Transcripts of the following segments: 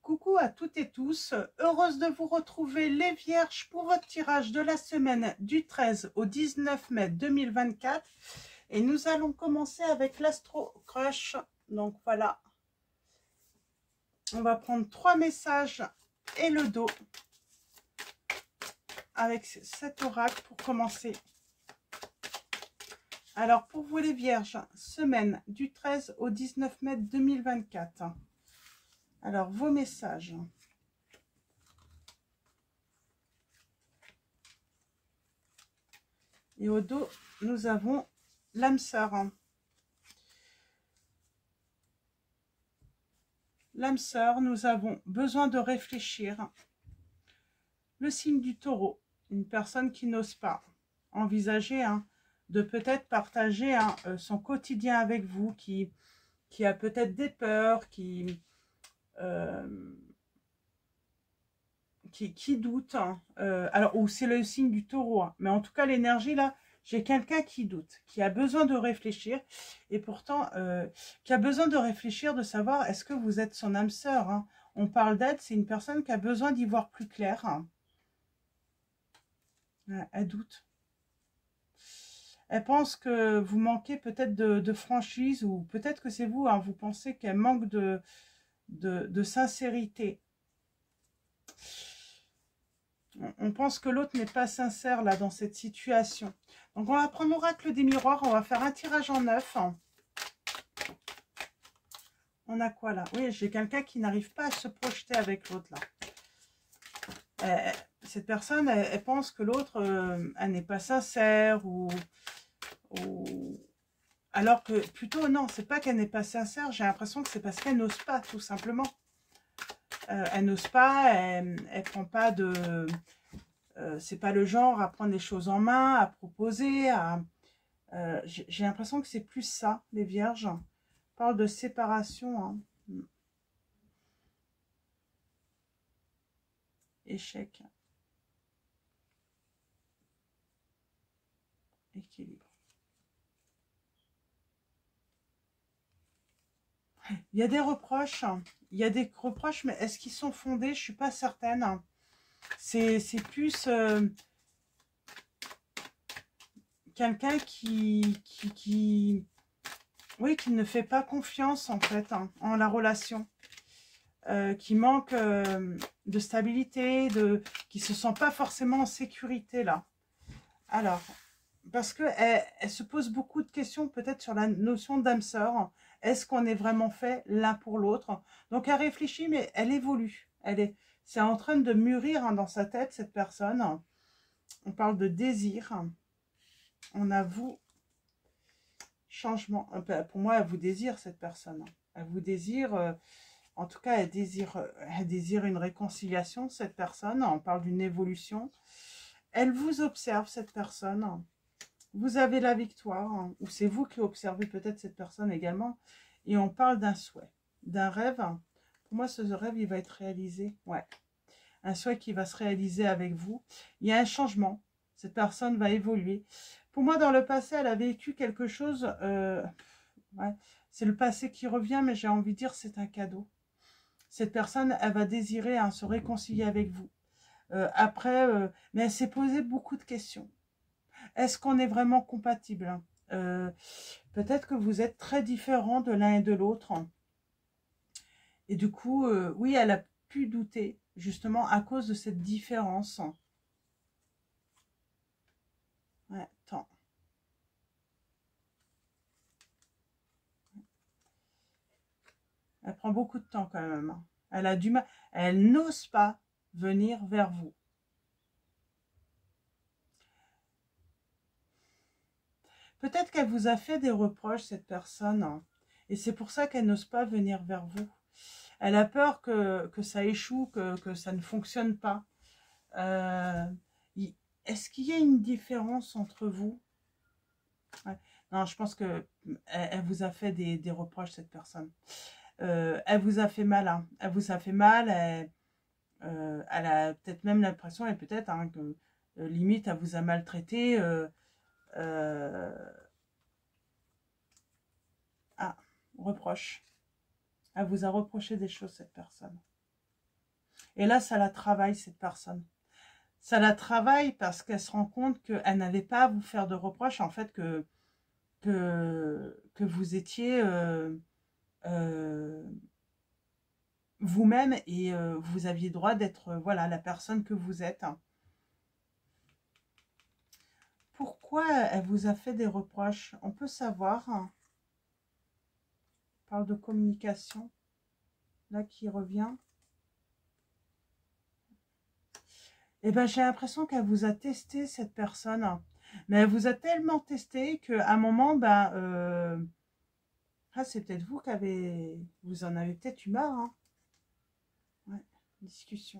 Coucou à toutes et tous, heureuse de vous retrouver les Vierges pour votre tirage de la semaine du 13 au 19 mai 2024. Et nous allons commencer avec l'Astro Crush. Donc voilà, on va prendre 3 messages et le dos avec cet oracle pour commencer. Alors pour vous les Vierges, semaine du 13 au 19 mai 2024. Alors vos messages. Et au dos, nous avons l'âme sœur. L'âme sœur, nous avons besoin de réfléchir. Le signe du taureau, une personne qui n'ose pas envisager de peut-être partager son quotidien avec vous, qui a peut-être des peurs, qui doute. Alors, ou c'est le signe du taureau, mais en tout cas, l'énergie là, j'ai quelqu'un qui doute, qui a besoin de réfléchir, et pourtant, qui a besoin de réfléchir, de savoir, est-ce que vous êtes son âme sœur, On parle d'aide, c'est une personne qui a besoin d'y voir plus clair. Elle doute. Elle pense que vous manquez peut-être de franchise, ou peut-être que c'est vous, vous pensez qu'elle manque de sincérité. On pense que l'autre n'est pas sincère là dans cette situation. Donc on va prendre l'oracle des miroirs, on va faire un tirage en 9. On a quoi là? Oui, j'ai quelqu'un qui n'arrive pas à se projeter avec l'autre là. Cette personne, elle pense que l'autre, elle n'est pas sincère, ou alors que plutôt non, c'est pas qu'elle n'est pas sincère, j'ai l'impression que c'est parce qu'elle n'ose pas, tout simplement. Elle n'ose pas, elle prend pas de... c'est pas le genre à prendre les choses en main, à proposer, j'ai l'impression que c'est plus ça, les Vierges. On parle de séparation. Échec. Équilibre. Il y a des reproches. Il y a des reproches, mais est-ce qu'ils sont fondés? Je suis pas certaine. C'est plus quelqu'un qui ne fait pas confiance en fait en la relation, qui manque de stabilité, qui se sent pas forcément en sécurité là. Alors, parce que elle se pose beaucoup de questions peut-être sur la notion d'âme sœur. Est-ce qu'on est vraiment fait l'un pour l'autre? Donc elle réfléchit, mais elle évolue. C'est en train de mûrir dans sa tête, cette personne. On parle de désir. On avoue changement. Pour moi, elle vous désire, cette personne. Elle vous désire, en tout cas, elle désire une réconciliation, cette personne. On parle d'une évolution. Elle vous observe, cette personne. Vous avez la victoire, ou c'est vous qui observez peut-être cette personne également. Et on parle d'un souhait, d'un rêve. Pour moi, ce rêve, il va être réalisé. Ouais. Un souhait qui va se réaliser avec vous. Il y a un changement. Cette personne va évoluer. Pour moi, dans le passé, elle a vécu quelque chose. Ouais, c'est le passé qui revient, mais j'ai envie de dire c'est un cadeau. Cette personne, elle va désirer se réconcilier avec vous. Après, mais elle s'est posé beaucoup de questions. Est-ce qu'on est vraiment compatible? Peut-être que vous êtes très différents de l'un et de l'autre. Et du coup, oui, elle a pu douter, justement, à cause de cette différence. Ouais, attends. Elle prend beaucoup de temps quand même. Elle a du mal. Elle n'ose pas venir vers vous. Peut-être qu'elle vous a fait des reproches, cette personne. Et c'est pour ça qu'elle n'ose pas venir vers vous. Elle a peur que ça échoue, que ça ne fonctionne pas. Est-ce qu'il y a une différence entre vous? Ouais. Non, je pense que elle vous a fait des reproches, cette personne. Elle vous a fait mal. Elle vous a fait mal. Elle a peut-être même l'impression, et peut-être que limite, elle vous a maltraité. Reproche. Elle vous a reproché des choses, cette personne. Et là, ça la travaille, cette personne. Ça la travaille parce qu'elle se rend compte qu'elle n'avait pas à vous faire de reproches, en fait, que vous étiez vous-même et vous aviez droit d'être voilà, la personne que vous êtes. Pourquoi elle vous a fait des reproches? On peut savoir. On parle de communication, là, qui revient. Eh ben, j'ai l'impression qu'elle vous a testé, cette personne. Mais elle vous a tellement testé qu'à un moment, ben, c'est peut-être vous vous en avez peut-être eu marre. Hein. Ouais, discussion.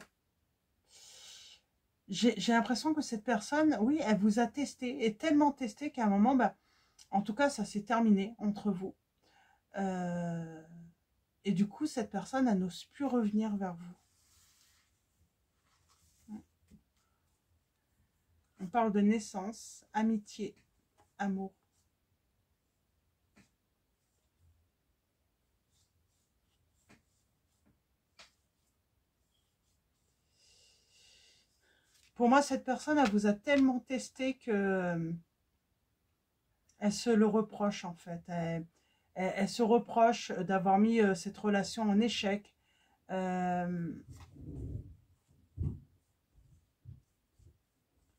J'ai l'impression que cette personne, oui, elle vous a testé, et tellement testé qu'à un moment, ben, en tout cas, ça s'est terminé entre vous. Et du coup, cette personne, elle n'ose plus revenir vers vous. On parle de naissance, amitié, amour. Pour moi, cette personne, elle vous a tellement testé que elle se le reproche, en fait. Elle se reproche d'avoir mis cette relation en échec.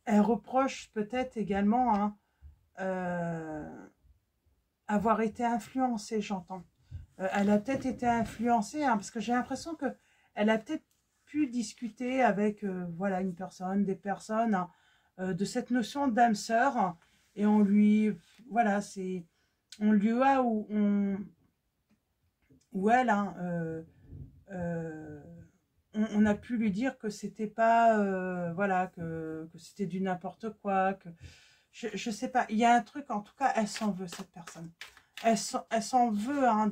Elle reproche peut-être également hein, avoir été influencée, j'entends. Elle a peut-être été influencée, hein, parce que j'ai l'impression que elle a peut-être pu discuter avec voilà, une personne, des personnes, hein, de cette notion d'âme sœur, et on lui, voilà, on lui a ou elle, hein, on a pu lui dire que c'était pas, voilà, que c'était du n'importe quoi, que je sais pas, il y a un truc, en tout cas, elle s'en veut, cette personne. Elle s'en veut hein,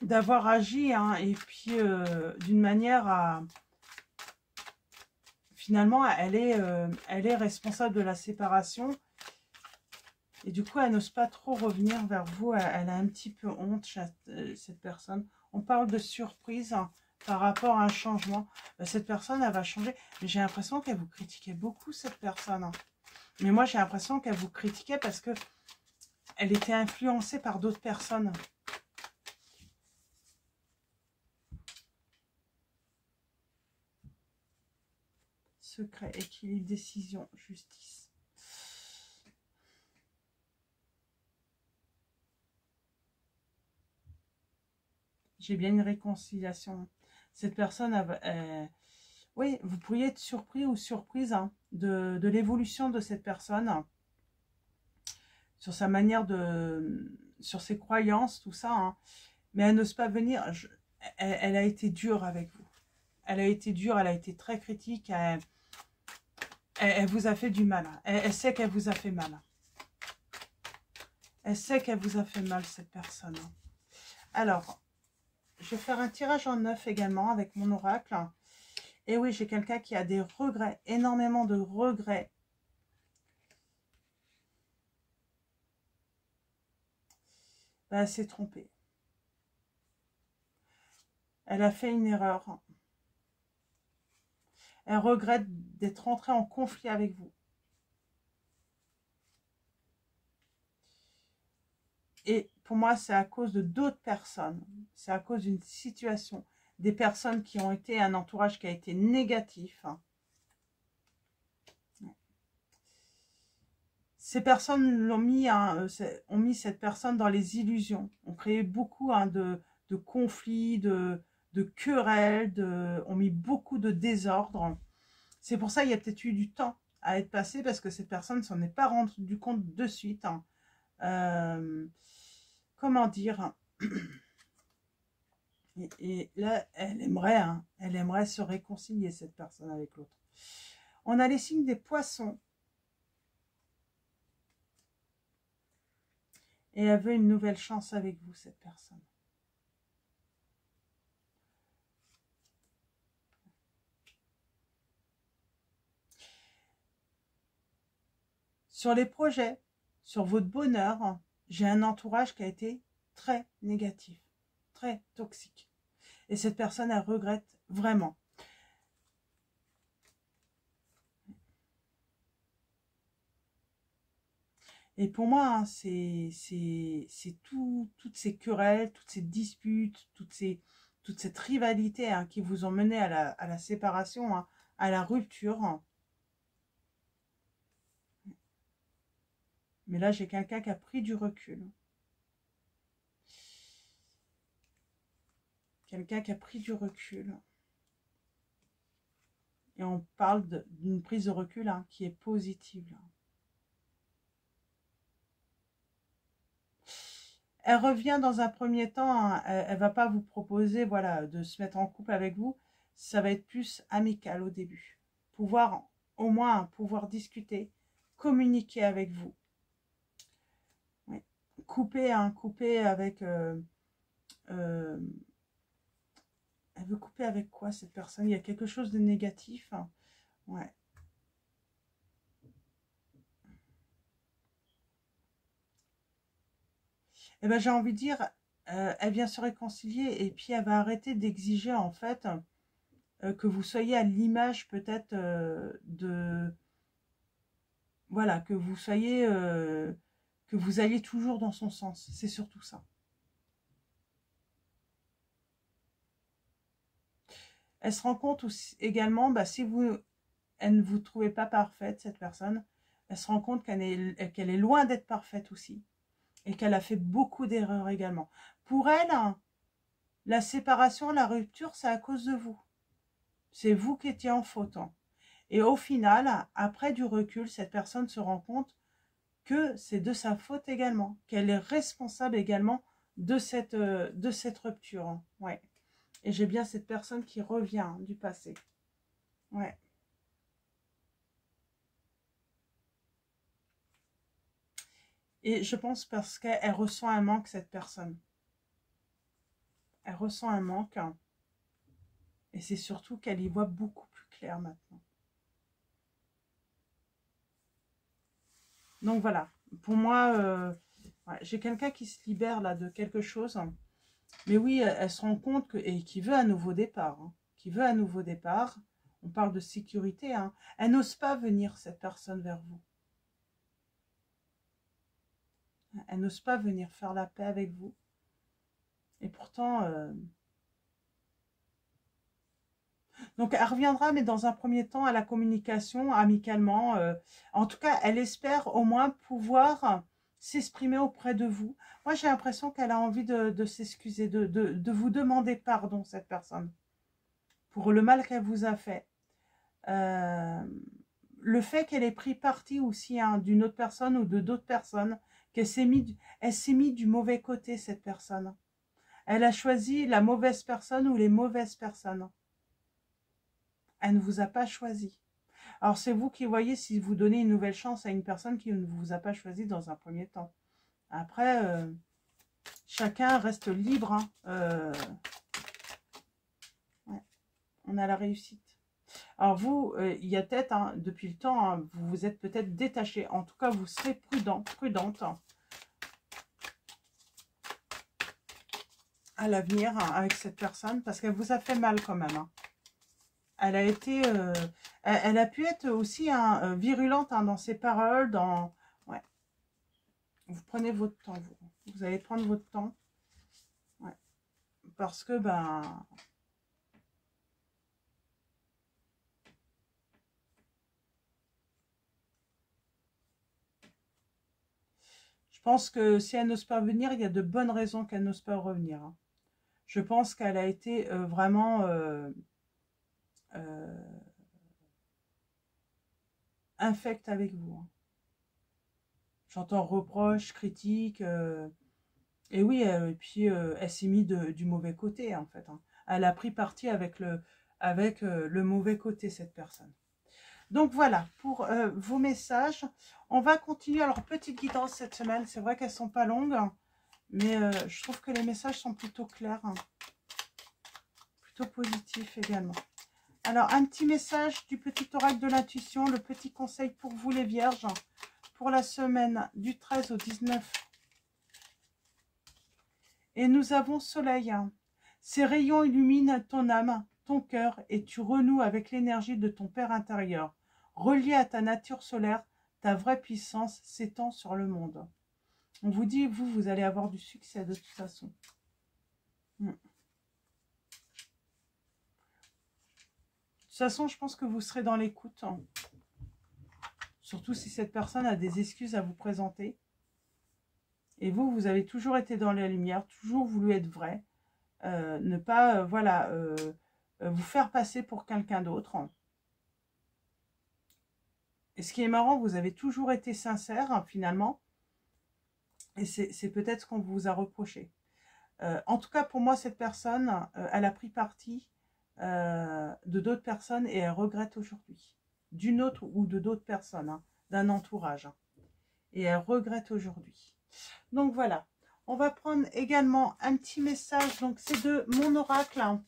d'avoir agi, hein, et puis d'une manière à... Finalement, elle est responsable de la séparation. Et du coup, elle n'ose pas trop revenir vers vous. Elle a un petit peu honte, cette personne. On parle de surprise hein, par rapport à un changement. Cette personne, elle va changer. Mais j'ai l'impression qu'elle vous critiquait beaucoup, cette personne. Hein. Mais moi, j'ai l'impression qu'elle vous critiquait parce que elle était influencée par d'autres personnes. Secret, équilibre, décision, justice. J'ai bien une réconciliation. Cette personne, oui, vous pourriez être surpris ou surprise hein, de l'évolution de cette personne, sur sa manière sur ses croyances, tout ça. Hein. Mais elle n'ose pas venir. Elle a été dure avec vous. Elle a été dure, elle a été très critique. Elle vous a fait du mal. Elle sait qu'elle vous a fait mal. Elle sait qu'elle vous a fait mal, cette personne. Alors, je vais faire un tirage en 9 également avec mon oracle. Et oui, j'ai quelqu'un qui a des regrets, énormément de regrets. Ben, elle s'est trompée. Elle a fait une erreur. Elle regrette d'être entrée en conflit avec vous. Et pour moi, c'est à cause de d'autres personnes. C'est à cause d'une situation. Des personnes qui ont été un entourage qui a été négatif. Ces personnes ont mis cette personne dans les illusions. Ont créé beaucoup hein, de conflits, de querelles, ont mis beaucoup de désordre. C'est pour ça qu'il y a peut-être eu du temps à être passé parce que cette personne ne s'en est pas rendue compte de suite. Hein. Comment dire et là, elle aimerait se réconcilier, cette personne, avec l'autre. On a les signes des poissons. Et elle veut une nouvelle chance avec vous, cette personne. Sur les projets, sur votre bonheur, j'ai un entourage qui a été très négatif, très toxique. Et cette personne, elle regrette vraiment. Et pour moi, hein, c'est toutes ces querelles, toutes ces disputes, toute cette rivalité, hein, qui vous ont mené à la séparation, hein, à la rupture. Mais là, j'ai quelqu'un qui a pris du recul. Quelqu'un qui a pris du recul. Et on parle d'une prise de recul, hein, qui est positive. Là. Elle revient dans un premier temps, hein, elle va pas vous proposer, voilà, de se mettre en couple avec vous. Ça va être plus amical au début. Pouvoir, au moins, pouvoir discuter, communiquer avec vous. Oui. Couper, hein, couper avec... elle veut couper avec quoi, cette personne? Il y a quelque chose de négatif, hein. Ouais. Eh ben, j'ai envie de dire, elle vient se réconcilier et puis elle va arrêter d'exiger, en fait, que vous soyez à l'image peut-être de... Voilà, que vous soyez... que vous alliez toujours dans son sens. C'est surtout ça. Elle se rend compte aussi, également, bah, si elle ne vous trouvez pas parfaite, cette personne, elle se rend compte qu'elle est loin d'être parfaite aussi. Et qu'elle a fait beaucoup d'erreurs également. Pour elle, hein, la séparation, la rupture, c'est à cause de vous. C'est vous qui étiez en faute. Hein. Et au final, après du recul, cette personne se rend compte que c'est de sa faute également, qu'elle est responsable également de cette rupture. Hein. Ouais. Et j'ai bien cette personne qui revient, hein, du passé. Ouais. Et je pense parce qu'elle ressent un manque, cette personne. Elle ressent un manque. Hein, et c'est surtout qu'elle y voit beaucoup plus clair maintenant. Donc voilà, pour moi, ouais, j'ai quelqu'un qui se libère là de quelque chose. Mais oui, elle se rend compte et qui veut un nouveau départ. Hein, qui veut un nouveau départ. On parle de sécurité. Hein. Elle n'ose pas venir, cette personne, vers vous. Elle n'ose pas venir faire la paix avec vous. Et pourtant... Donc elle reviendra, mais dans un premier temps, à la communication, amicalement. En tout cas, elle espère au moins pouvoir s'exprimer auprès de vous. Moi, j'ai l'impression qu'elle a envie de s'excuser, de vous demander pardon, cette personne, pour le mal qu'elle vous a fait. Le fait qu'elle ait pris parti aussi, hein, d'une autre personne ou de d'autres personnes, qu'elle s'est mis du mauvais côté, cette personne. Elle a choisi la mauvaise personne ou les mauvaises personnes. Elle ne vous a pas choisi. Alors, c'est vous qui voyez si vous donnez une nouvelle chance à une personne qui ne vous a pas choisi dans un premier temps. Après, chacun reste libre. Hein. Ouais, on a la réussite. Alors, vous, il y a peut-être, hein, depuis le temps, hein, vous vous êtes peut-être détaché. En tout cas, vous serez prudente hein, à l'avenir, hein, avec cette personne, parce qu'elle vous a fait mal quand même. Hein. Elle a été, elle a pu être aussi, hein, virulente, hein, dans ses paroles, ouais. Vous prenez votre temps, vous allez prendre votre temps, ouais. Parce que, ben, je pense que si elle n'ose pas venir, il y a de bonnes raisons qu'elle n'ose pas revenir. Hein. Je pense qu'elle a été vraiment infecte avec vous. Hein. J'entends reproches, critiques, et oui, et puis elle s'est mise du mauvais côté, en fait. Hein. Elle a pris parti avec le mauvais côté, cette personne. Donc voilà, pour vos messages. On va continuer. Alors, petite guidance cette semaine. C'est vrai qu'elles ne sont pas longues, mais je trouve que les messages sont plutôt clairs. Hein. Plutôt positifs également. Alors, un petit message du petit oracle de l'intuition. Le petit conseil pour vous les vierges. Pour la semaine du 13 au 19 Et nous avons Soleil. Ces rayons illuminent ton âme, ton cœur, et tu renoues avec l'énergie de ton Père intérieur. Relié à ta nature solaire, ta vraie puissance s'étend sur le monde. On vous dit, vous allez avoir du succès de toute façon. De toute façon, je pense que vous serez dans l'écoute. Surtout si cette personne a des excuses à vous présenter. Et vous avez toujours été dans la lumière, toujours voulu être vrai. Ne pas, vous faire passer pour quelqu'un d'autre. Et ce qui est marrant, vous avez toujours été sincère, hein, finalement. Et c'est peut-être ce qu'on vous a reproché. En tout cas, pour moi, cette personne, elle a pris parti de d'autres personnes et elle regrette aujourd'hui. D'une autre ou de d'autres personnes, hein, d'un entourage. Et elle regrette aujourd'hui. Donc voilà. On va prendre également un petit message. Donc c'est de mon oracle. Hein,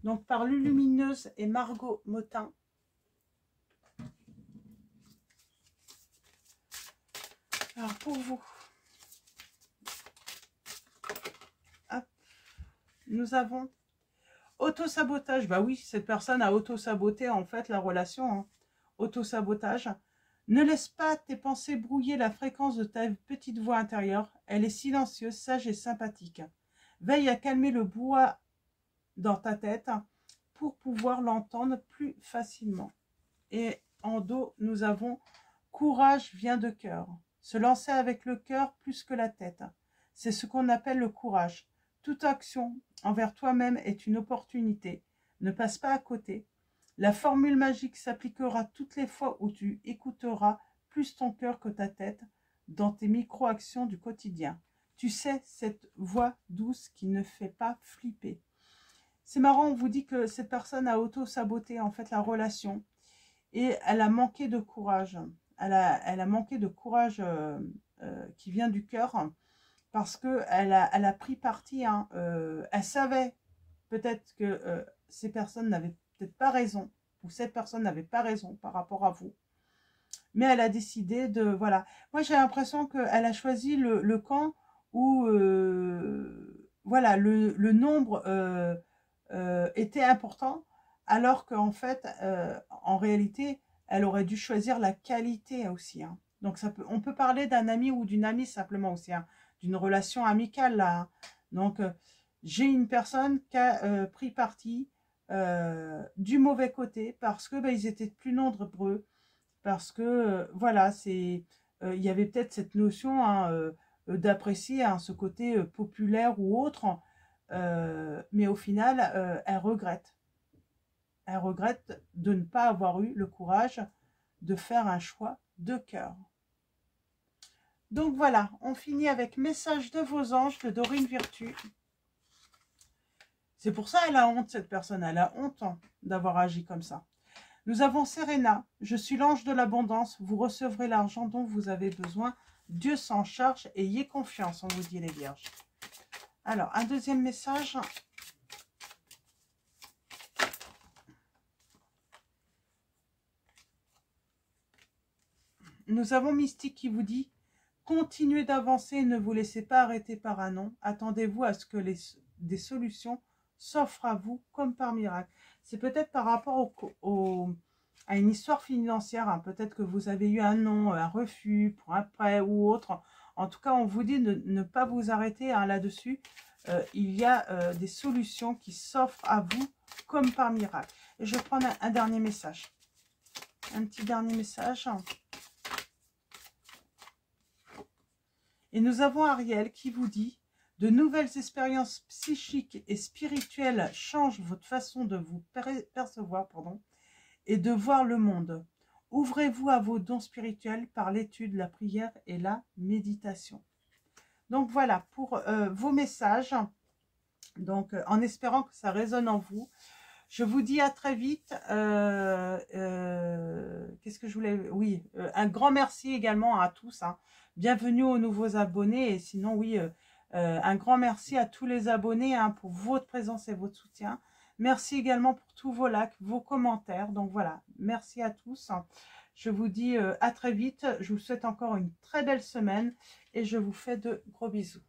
donc par Lulumineuse et Margot Motin. Alors pour vous. Hop, nous avons auto-sabotage. Bah oui, cette personne a auto-saboté en fait la relation. Hein. Auto-sabotage. Ne laisse pas tes pensées brouiller la fréquence de ta petite voix intérieure. Elle est silencieuse, sage et sympathique. Veille à calmer le brouhaha dans ta tête pour pouvoir l'entendre plus facilement. Et en dos, nous avons courage vient de cœur. Se lancer avec le cœur plus que la tête. C'est ce qu'on appelle le courage. Toute action envers toi-même est une opportunité. Ne passe pas à côté. La formule magique s'appliquera toutes les fois où tu écouteras plus ton cœur que ta tête dans tes micro-actions du quotidien. Tu sais, cette voix douce qui ne fait pas flipper. C'est marrant, on vous dit que cette personne a auto-saboté en fait la relation et elle a manqué de courage. Elle a manqué de courage qui vient du cœur parce qu'elle a pris parti. Hein, elle savait peut-être que ces personnes n'avaient peut-être pas raison, ou cette personne n'avait pas raison par rapport à vous. Mais elle a décidé de, voilà. Moi, j'ai l'impression qu'elle a choisi le camp où, voilà, le nombre était important, alors qu'en fait, en réalité, elle aurait dû choisir la qualité aussi. Hein. Donc, on peut parler d'un ami ou d'une amie simplement aussi, hein, d'une relation amicale là. Hein. Donc, j'ai une personne qui a pris parti du mauvais côté parce que ils étaient plus nombreux, parce que voilà, il y avait peut-être cette notion hein, d'apprécier hein, ce côté populaire ou autre, mais au final, elle regrette. Elle regrette de ne pas avoir eu le courage de faire un choix de cœur. Donc voilà, on finit avec Message de vos anges de Dorine Virtue. C'est pour ça qu'elle a honte, cette personne. Elle a honte hein, d'avoir agi comme ça. Nous avons Serena. Je suis l'ange de l'abondance. Vous recevrez l'argent dont vous avez besoin. Dieu s'en charge. Ayez confiance, on vous dit les vierges. Alors, un deuxième message. Nous avons Mystique qui vous dit « Continuez d'avancer et ne vous laissez pas arrêter par un non. Attendez-vous à ce que des solutions s'offrent à vous comme par miracle. » C'est peut-être par rapport à une histoire financière. Hein. Peut-être que vous avez eu un non, un refus pour un prêt ou autre. En tout cas, on vous dit de ne pas vous arrêter hein, là-dessus. Il y a des solutions qui s'offrent à vous comme par miracle. Et je vais prendre un dernier message. Un petit dernier message. Et nous avons Ariel qui vous dit « De nouvelles expériences psychiques et spirituelles changent votre façon de vous percevoir et de voir le monde. Ouvrez-vous à vos dons spirituels par l'étude, la prière et la méditation. » Donc voilà pour vos messages. Donc en espérant que ça résonne en vous. Je vous dis à très vite. Qu'est-ce que je voulais... Oui, un grand merci également à tous. Hein. Bienvenue aux nouveaux abonnés. Et sinon, oui, un grand merci à tous les abonnés hein, pour votre présence et votre soutien. Merci également pour tous vos likes, vos commentaires. Donc voilà, merci à tous. Je vous dis à très vite. Je vous souhaite encore une très belle semaine. Et je vous fais de gros bisous.